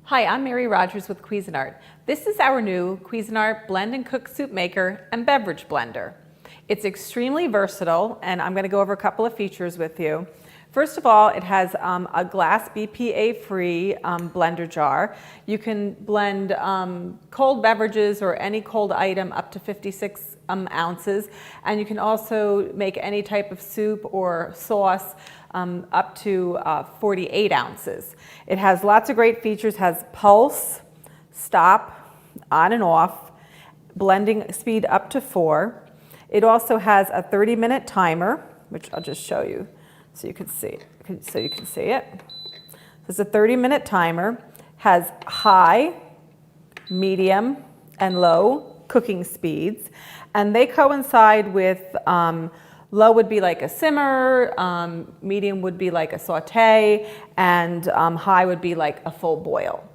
Hi, I'm Mary Rogers with Cuisinart. This is our new Cuisinart Blend and Cook Soup Maker and Beverage Blender. It's extremely versatile, and I'm going to go over a couple of features with you. First of all, it has a glass BPA-free blender jar. You can blend cold beverages or any cold item up to 56 ounces, and you can also make any type of soup or sauce up to 48 ounces. It has lots of great features, has pulse, stop, on and off, blending speed up to 4. It also has a 30-minute timer, which I'll just show you so you can see it. It's a 30-minute timer, has high, medium, and low cooking speeds, and they coincide with low would be like a simmer, medium would be like a saute, and high would be like a full boil.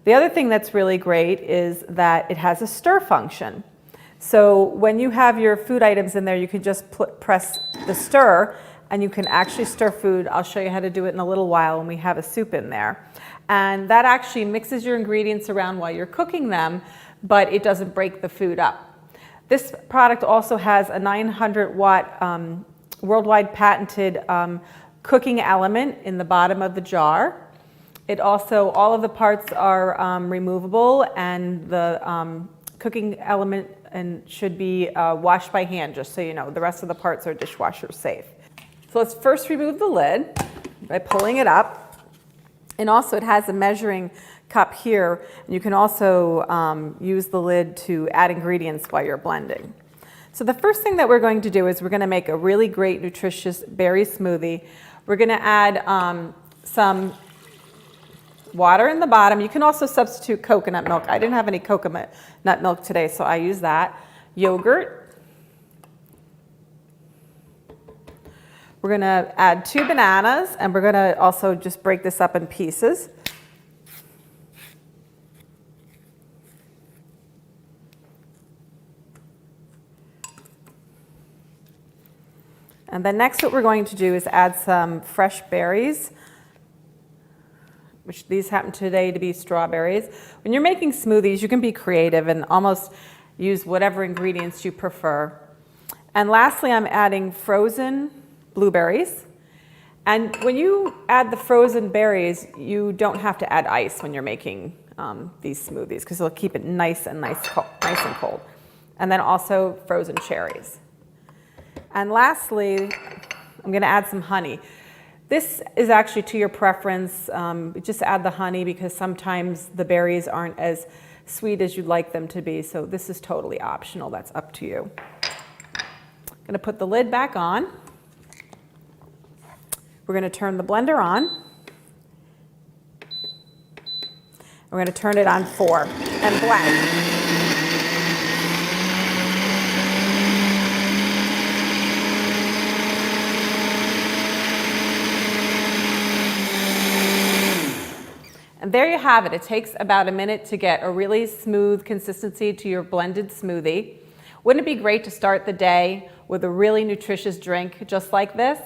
The other thing that's really great is that it has a stir function. So when you have your food items in there, you can just press the stir and you can actually stir food. I'll show you how to do it in a little while when we have a soup in there. And that actually mixes your ingredients around while you're cooking them, but it doesn't break the food up. This product also has a 900-watt worldwide patented cooking element in the bottom of the jar. It also, all of the parts are removable, and the cooking element should be washed by hand, just so you know. The rest of the parts are dishwasher safe. So let's first remove the lid by pulling it up. And also it has a measuring cup here, and you can also use the lid to add ingredients while you're blending. So the first thing that we're going to do is we're going to make a really great nutritious berry smoothie. We're going to add some water in the bottom. You can also substitute coconut milk. I didn't have any coconut milk today, so I use that. Yogurt. We're going to add 2 bananas, and we're going to also just break this up in pieces. And then next what we're going to do is add some fresh berries, which these happen today to be strawberries. When you're making smoothies, you can be creative and almost use whatever ingredients you prefer. And lastly, I'm adding frozen blueberries. And when you add the frozen berries, you don't have to add ice when you're making these smoothies, because it'll keep it nice and cold. And then also frozen cherries. And lastly, I'm going to add some honey. This is actually to your preference. Just add the honey because sometimes the berries aren't as sweet as you'd like them to be. So this is totally optional. That's up to you. I'm going to put the lid back on. We're going to turn the blender on. We're going to turn it on 4 and blend. And there you have it. It takes about a minute to get a really smooth consistency to your blended smoothie. Wouldn't it be great to start the day with a really nutritious drink just like this?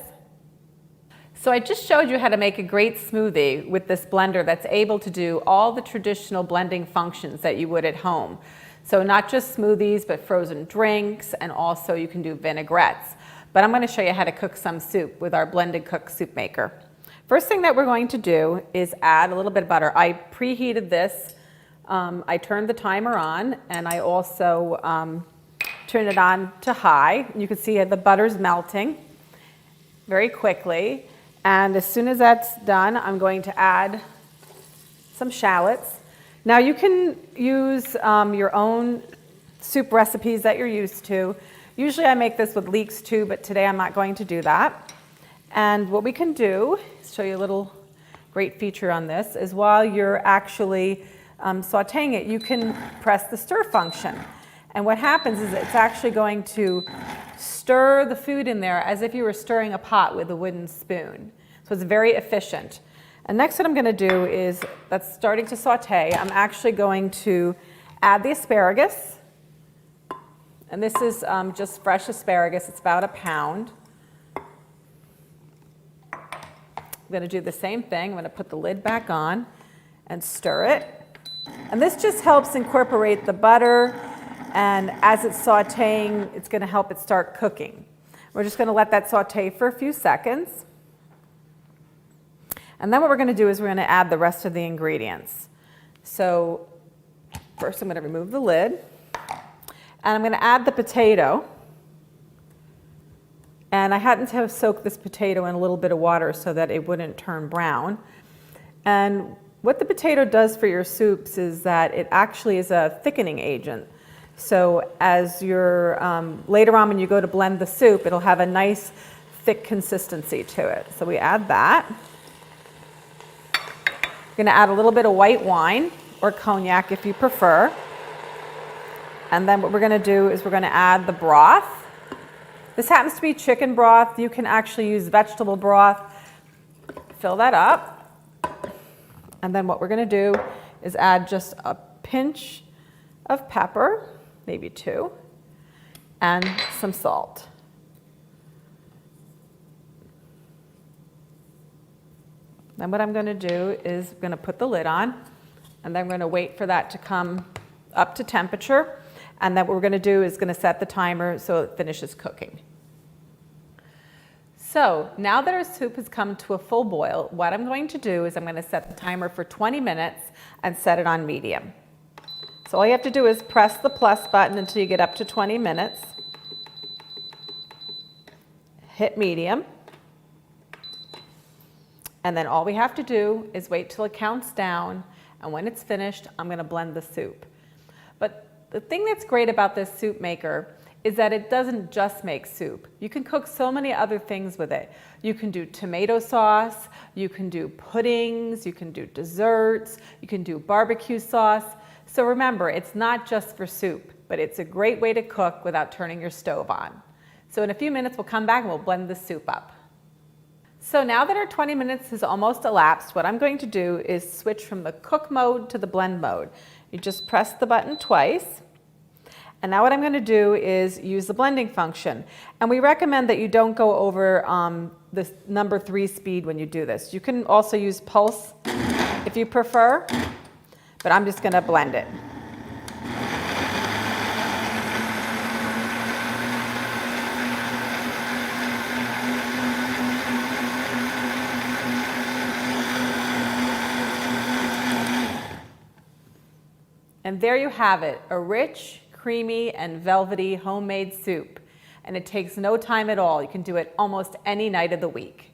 So I just showed you how to make a great smoothie with this blender that's able to do all the traditional blending functions that you would at home. So not just smoothies, but frozen drinks, and also you can do vinaigrettes. But I'm going to show you how to cook some soup with our Blend and Cook Soup Maker. First thing that we're going to do is add a little bit of butter. I preheated this. I turned the timer on, and I also turned it on to high. You can see the butter's melting very quickly. And as soon as that's done, I'm going to add some shallots. Now you can use your own soup recipes that you're used to. Usually I make this with leeks too, but today I'm not going to do that. And what we can do is show you a little great feature on this is while you're actually sauteing it, you can press the stir function. And what happens is it's actually going to stir the food in there as if you were stirring a pot with a wooden spoon. So it's very efficient. And next what I'm going to do is, that's starting to saute, I'm actually going to add the asparagus. And this is just fresh asparagus. It's about 1 pound. I'm going to do the same thing. I'm going to put the lid back on, and stir it. And this just helps incorporate the butter, and as it's sauteing, it's going to help it start cooking. We're just going to let that saute for a few seconds. And then what we're going to do is we're going to add the rest of the ingredients. So first I'm going to remove the lid, and I'm going to add the potato. And I hadn't to have soaked this potato in a little bit of water so that it wouldn't turn brown. And what the potato does for your soups is that it actually is a thickening agent. So as you're, later on when you go to blend the soup, it'll have a nice thick consistency to it. So we add that. We're going to add a little bit of white wine or cognac if you prefer. And then what we're going to do is we're going to add the broth. This happens to be chicken broth. You can actually use vegetable broth. Fill that up. And then what we're going to do is add just a pinch of pepper, maybe 2, and some salt. Then what I'm going to do is I'm going to put the lid on, and then I'm going to wait for that to come up to temperature. And then what we're going to do is going to set the timer so it finishes cooking. So now that our soup has come to a full boil, what I'm going to do is I'm going to set the timer for 20 minutes and set it on medium. So all you have to do is press the plus button until you get up to 20 minutes. Hit medium. And then all we have to do is wait till it counts down, and when it's finished, I'm going to blend the soup. But the thing that's great about this soup maker is that it doesn't just make soup. You can cook so many other things with it. You can do tomato sauce, you can do puddings, you can do desserts, you can do barbecue sauce. So remember, it's not just for soup, but it's a great way to cook without turning your stove on. So in a few minutes, we'll come back and we'll blend the soup up. So now that our 20 minutes has almost elapsed, what I'm going to do is switch from the cook mode to the blend mode. You just press the button twice. And now what I'm going to do is use the blending function. And we recommend that you don't go over the number 3 speed when you do this. You can also use pulse if you prefer, but I'm just going to blend it. And there you have it, a rich, creamy, and velvety homemade soup. And it takes no time at all. You can do it almost any night of the week.